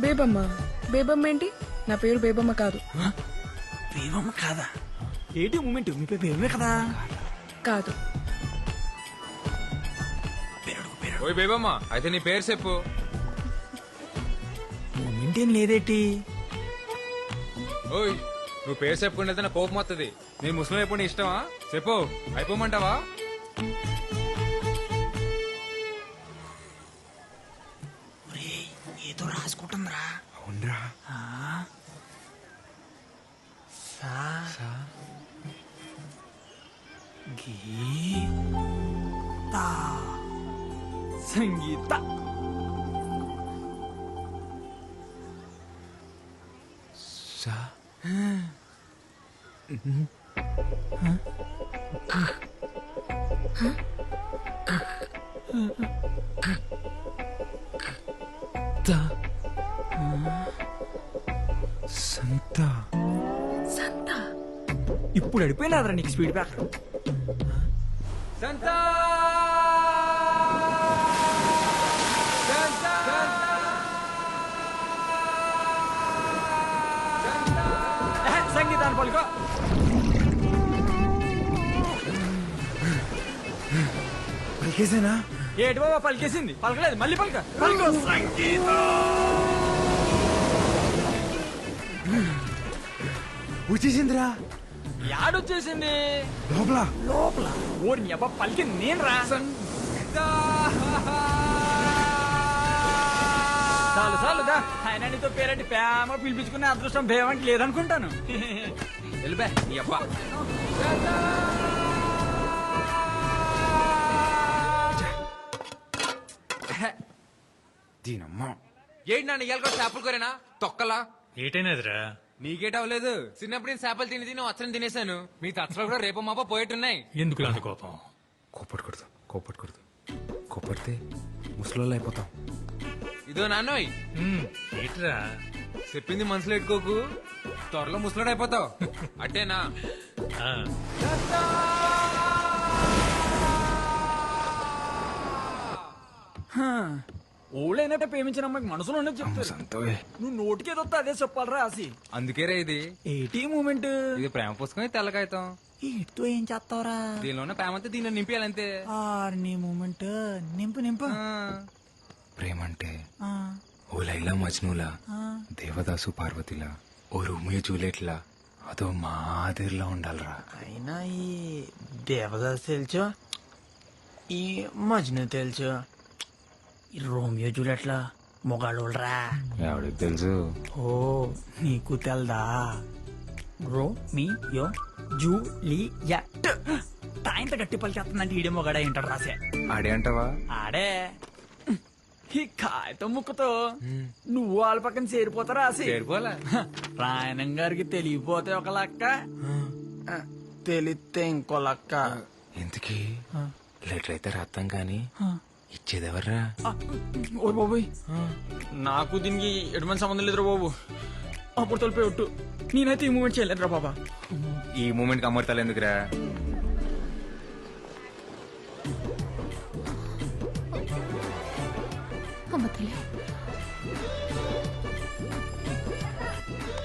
బేబమ్మ. బేబమ్మ ఏంటి? నా పేరు బేబమ్మ కాదు. బేబమ్మ కాదా? ఏంటి మూమెంట్? మీ పేరు బేబమే కదా? కాదు. ఓయ్ బేబమ్మ, అయితే నీ పేరు చెప్పు. మూమెంట్ ఏం లేదేటి? ఓయ్, నువ్వు పేరు చెప్పుకుంటే నా కోపం వస్తుంది. నేను ముస్లిం అయిపోయి ఇష్టమా? చెప్పు, అయిపోమంటావా? ఏదో రాసుకుంటుందిరా. అవునరా. సంగీత. సంత. సంత. ఇప్పుడు అడిపోయినాదరా నీకు స్పీడ్ బ్యాక్. సంత. సంగీతాన్ని పలుకో. పలికేసేనా? ఏటి బాబా పలికేసింది? పలకలేదు, మళ్ళీ పలక. పలుకో. సంగీత వచ్చేసిందిరా. యాడొచ్చేసింది? లోపల. లోపల ఓరి అబ్బా పలికింది నేను రా. చాలు చాలు దా. ఆయన నీతో పేరంటి ప్రేమ పిలిపించుకునే అదృష్టం భేమంటి లేదనుకుంటాను. వెళ్ళిపే నీ అబ్బా. దీనమ్మా. ఏంటి నాన్న ఇయ్యాలి చేపలు కోరేనా తొక్కలా? ఏటైనదిరా? నీకేట అవ్వలేదు. చిన్నప్పుడు నేను చేపలు తిని తిని వచ్చని తినేశాను. మీ తచ్చలు కూడా రేపు మాప పోయేట్టున్నాయి. ఎందుకు అంత కోపం? కోపడకూడదు, కోపడకూడదు. కోపడితే ముసలోళ్ళు అయిపోతాం. ఇదో నాన్నోయ్, ఏట్రా? చెప్పింది మనసులో పెట్టుకోకు, త్వరలో ముసలోడు అయిపోతావు. అట్టేనా? ఆ, ఓళ్ళైనట్టే ప్రేమించిన అమ్మాయికి మనసులో ఉన్నది చెప్తారు. నువ్వు నోటికేదొస్తా అదే చెప్పాలరా ఆసి. అందుకేరా ఇది. ఏటీ మూమెంట్? ఇది ప్రేమ పుస్తకం, తెల్లకాయతాం. ఇటుతో ఏం చేస్తావరా? దీనిలోనే ప్రేమ అంతా దీనిలో నింపేయాలంతే. నీ మూమెంట్ నింపు నింపు. ప్రేమ అంటే ఆ, ఓ లైలా మజ్నులా, ఆ. దేవదాసు పార్వతిలా, ఓ రోమియో జూలియట్లా, అదో మాదిరిలా ఉండాలరా. అయినా ఈ దేవదాస్ తెలుసు, ఈ మజ్ను తెలుసు, ఈ రోమియో జూలియట్లా మొగాళ్ళరా. ఎవడికి తెలుసు? ఓ నీకు తెల్దా? Romeo Juliet. తాయింత గట్టి పలికేస్తుందంటే ఈడే మొగాడ ఏంటాడు రాసే. ఆడే అంటావా? ఆడే. ఈ కాయతో ముక్కుతో నువ్వు వాళ్ళ పక్కన చేరిపోతారా రాసి. చేరిపోలే. రాయణం గారికి తెలియపోతే ఒక లెక్క, తెలిస్తే ఇంకో లెక్క. ఇంతకీ లెటర్ అయితే రాస్తాం గాని ఇచ్చేదెవర్రా? ఓ బాబోయ్, నాకు దీనికి ఎటువంటి సంబంధం లేదురా బాబు. అప్పుడు తొలిపోయి ఒట్టు. నేనైతే ఈ మూమెంట్ చేయలేదురా బాబా. ఈ మూమెంట్ అమర్తాలు ఎందుకురా?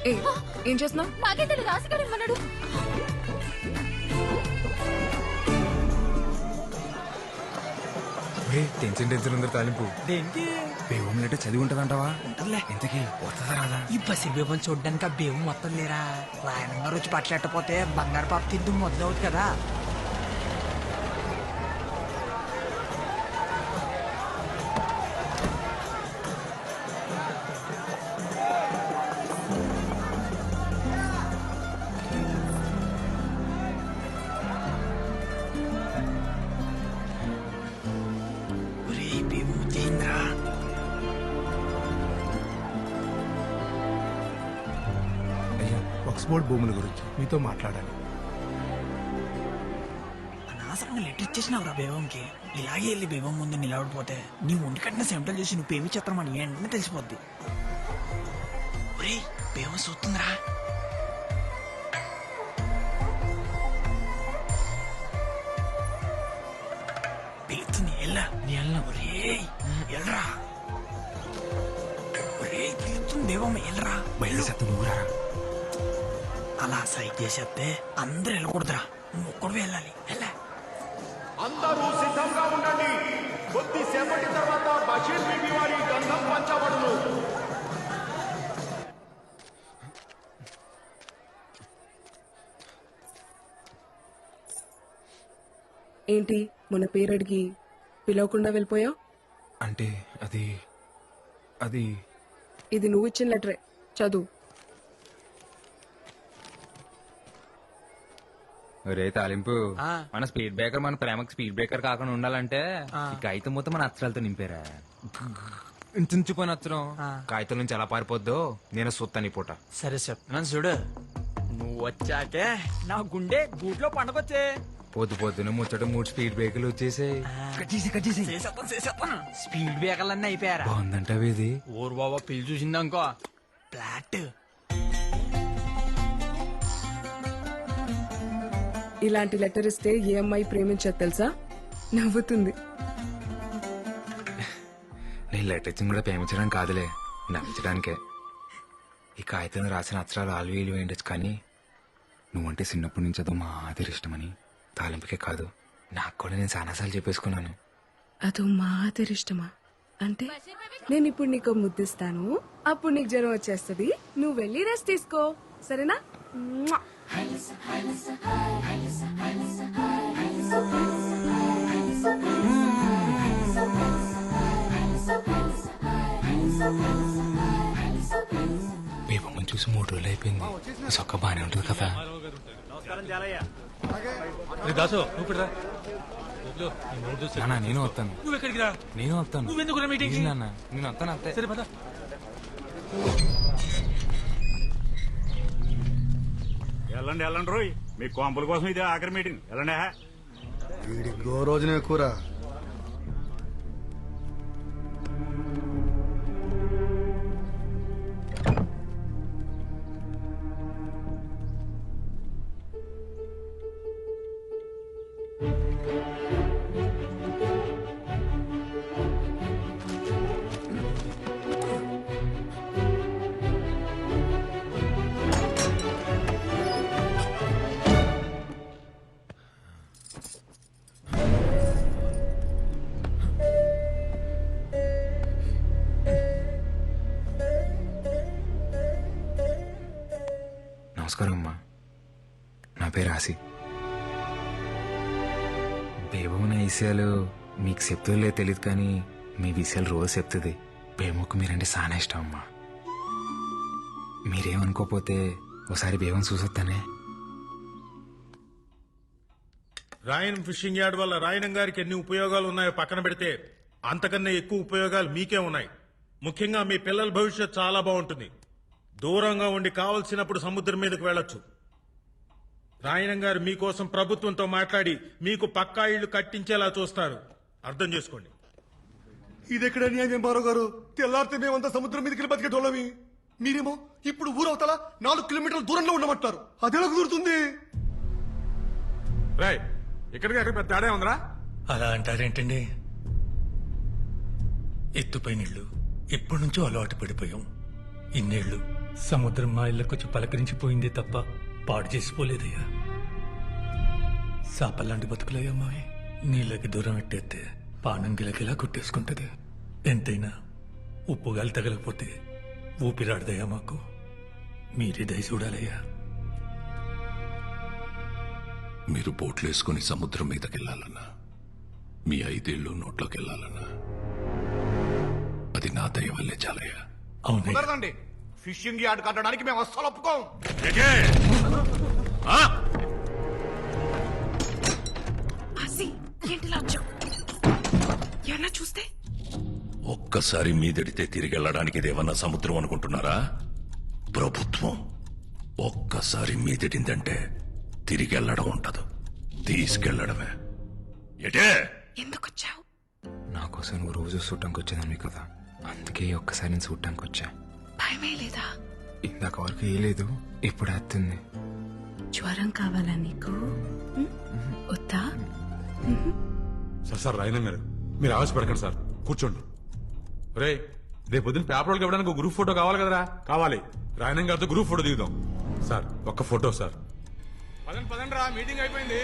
ఏ, ఏం చేస్తున్నావు? నాకే తెలియదు, రాసిగాడు ఇమ్మన్నాడు. టెన్షన్ టెన్షన్ ఉందరు తాలింపు. దేనికి? బేవం లెటర్ చదివి ఉంటదంటావా? ఉంటదిలే. ఇంతకీ వస్తుందా రాదా? ఈ బసి బేబం చూడ్డానికి ఆ బేబు మొత్తం లేరా. రాయణం గారు వచ్చి పట్లెట్టపోతే బంగారు పాప తిద్దు మొదలవుతుంది కదా. ఆక్స్ఫోర్డ్ భూముల గురించి మీతో మాట్లాడాలి. అనవసరంగా లెటర్ ఇచ్చేసినావురా బేబంకి. ఇలాగే వెళ్ళి బేబం ముందు నిలబడిపోతే నీ ఒంటి కట్టిన సెంటల్ చేసి నువ్వు పేమి చిత్రమని వెంటనే తెలిసిపోద్ది. ఒరేయ్, బేబం చూస్తుందిరా. పిలిస్తే పిలుస్తుంది ఎల్లా నీ ఎల్లా ఒరేయ్ ఎల్రా ఒరేయ్ పిలుస్తుంది దేవమ్మ ఎల్రా బయట సత్తు నువ్వు రారా. అలా సైడ్ చేసేస్తే అందరూ వెళ్ళకూడదురా నువ్వు ఒక్కడు వెళ్ళాలి వెళ్ళా అందరూ సిద్ధంగా ఉండండి. కొద్దిసేపటి తర్వాత బషీర్ బీబీ వారి గంధం పంచబడును. ఏంటి మన పేరు అడిగి పిలవకుండా వెళ్ళిపోయావు? అంటే అది అది ఇది నువ్వు ఇచ్చిన లెటరే, చదువు. రే తాలింపు మన స్పీడ్ బ్రేకర్ మన ప్రేమకు స్పీడ్ బ్రేకర్ కాకుండా ఉండాలంటే ఈ కాగితం మొత్తం మన అక్షరాలతో నింపారా. ఇంచుపోయిన అక్షరం కాగితం నుంచి ఎలా పారిపోద్దో నేను చూస్తాను ఈ పూట. సరే చెప్తున్నాను చూడు నువ్వు వచ్చాకే నా గుండె గూట్లో పండగొచ్చే పొద్దు పొద్దున ముచ్చట 3 స్పీడ్ బ్రేకర్లు వచ్చేసాయి. స్పీడ్ బ్రేకర్లన్నీ అయిపోయారా? బాగుందంటే ఇది ఊరు బాబా పిల్లి చూసిందనుకో ఫ్లాట్. ఇలాంటి లెటర్ ఇస్తే ఏ అమ్మాయి ప్రేమించదు తెలుసా? నవ్వుతుంది. నేను లెటర్ ఇచ్చింది కూడా ప్రేమించడం కాదులే, నమ్మించడానికే. ఈ కాగితం రాసిన అక్షరాలు ఆల్వీలు వేయండొచ్చు, కానీ నువ్వంటే చిన్నప్పటి నుంచి అదో మాదిరి ఇష్టమని తాలింపుకే కాదు నాకు కూడా నేను చాలాసార్లు చెప్పేసుకున్నాను. అదో మాదిరి ఇష్టమా? అంటే నేను ఇప్పుడు నీకు ముద్దిస్తాను, అప్పుడు నీకు జ్వరం వచ్చేస్తుంది, నువ్వు వెళ్ళి రెస్ట్ తీసుకో, సరేనా? మ్వా. బేబమ్మని చూసి 3 రోజులు అయిపోయింది. సొక్క బానే ఉంటుంది కదా. దాసు నువ్వు ఇక్కడ రా. వదిలో, ఈ మూడు చూస్తే- నాన్న నేను వస్తాను. నువ్వు ఎక్కడికి రా? నేను వస్తాను. నువ్వెందుకు రా మీటింగ్? నాన్న నేను వస్తాను అంతే. సరే పద. వెళ్ళండి వెళ్ళండి రోయ్, మీ కొంపల కోసం ఇది ఆఖరి మీటింగ్. వెళ్ళండి. వీడి గో రోజునే కూర. నమస్కారం అమ్మా, నా పేరు ఆసి. బేబమ్మ నా విషయాలు మీకు చెప్తుందో తెలియదు, కానీ మీ విషయాలు రోజు చెప్తుంది. బేబమ్మకు మీరంటే చాలా ఇష్టం అమ్మా. మీరేమనుకోపోతే ఒకసారి బేబం చూసొస్తానే. రాయన్ ఫిషింగ్ యార్డ్ వల్ల రాయనం గారికి ఎన్ని ఉపయోగాలు ఉన్నాయో పక్కన పెడితే అంతకన్నా ఎక్కువ ఉపయోగాలు మీకే ఉన్నాయి. ముఖ్యంగా మీ పిల్లల భవిష్యత్ చాలా బాగుంటుంది. దూరంగా ఉండి కావలసినప్పుడు సముద్రం మీదకు వెళ్ళొచ్చు. రాయనం గారు మీకోసం ప్రభుత్వంతో మాట్లాడి మీకు పక్కా ఇళ్లు కట్టించేలా చూస్తారు. అర్థం చేసుకోండి. ఇదెక్కడ న్యాయం బారో గారు? తెల్లారితే మేమంతా సముద్రం మీదకి వెళ్ళి బతికేటోళ్ళమి. మీరేమో ఇప్పుడు ఊరవతల 4 కిలోమీటర్ల దూరంలో ఉండమంటారు. అదెలా కుదురుతుంది? రాయ్ ఇక్కడికి అక్కడ పెద్ద తేడా ఉందిరా. అలా అంటారేంటండి? ఎత్తుపై నీళ్లు ఎప్పటి నుంచో అలవాటు పడిపోయాం. ఇన్నేళ్లు సముద్రం మా ఇళ్ళకొచ్చి పలకరించిపోయిందే తప్ప పాడు చేసిపోలేదయ్యా. సాపల్లాంటి బతుకులయ్యా మావి. నీళ్ళకి దూరం ఎట్టేస్తే పానం గిలకిలా కొట్టేసుకుంటది. ఎంతైనా ఉప్పుగాలి తగలకపోతే ఊపిరాడదయ్యా మాకు. మీరే దయ చూడాలయ్యా. మీరు బోట్లేసుకుని సముద్రం మీదకెళ్లాలన్నా, మీ 5 ఏళ్ళు నోట్లోకి వెళ్లాలన్నా అది నా దయ వల్లే చాలయ్యా. అవునయ్యా. కుదరదండి. ఫిషింగ్ యార్డ్ కట్టడానికి మేము అస్సలు ఒప్పుకోం. ఏంటిలా వచ్చావు? ఎవరన్నా చూస్తే? ఒక్కసారి మీదడితే తిరిగెళ్ళడానికి ఇదేమన్నా సముద్రం అనుకుంటున్నారా? ప్రభుత్వం. ఒక్కసారి మీదడిందంటే తిరిగెళ్ళడం ఉండదు, తీసుకెళ్లడమే. ఎటే ఎందుకు వచ్చావు? నా కోసం నువ్వు రోజు చూడటానికి వచ్చేదాన్ని కదా, అందుకే ఒక్కసారి నేను చూడటానికి వచ్చా. భయమే లేదా? ఇందాక వరకు ఏ లేదు, ఇప్పుడు వస్తుంది. జ్వరం కావాలా నీకు? వద్దా? సార్ రాయనం గారు మీరు ఆవేశపడకండి సార్, కూర్చోండి. రే రేపు పొద్దున్న పేపర్ వాళ్ళకి ఇవ్వడానికి ఒక గ్రూప్ ఫోటో కావాలి కదరా? కావాలి. రాయనం గారితో గ్రూప్ ఫోటో దిగుదాం. సార్ ఒక్క ఫోటో సార్. పదండి రా, మీటింగ్ అయిపోయింది.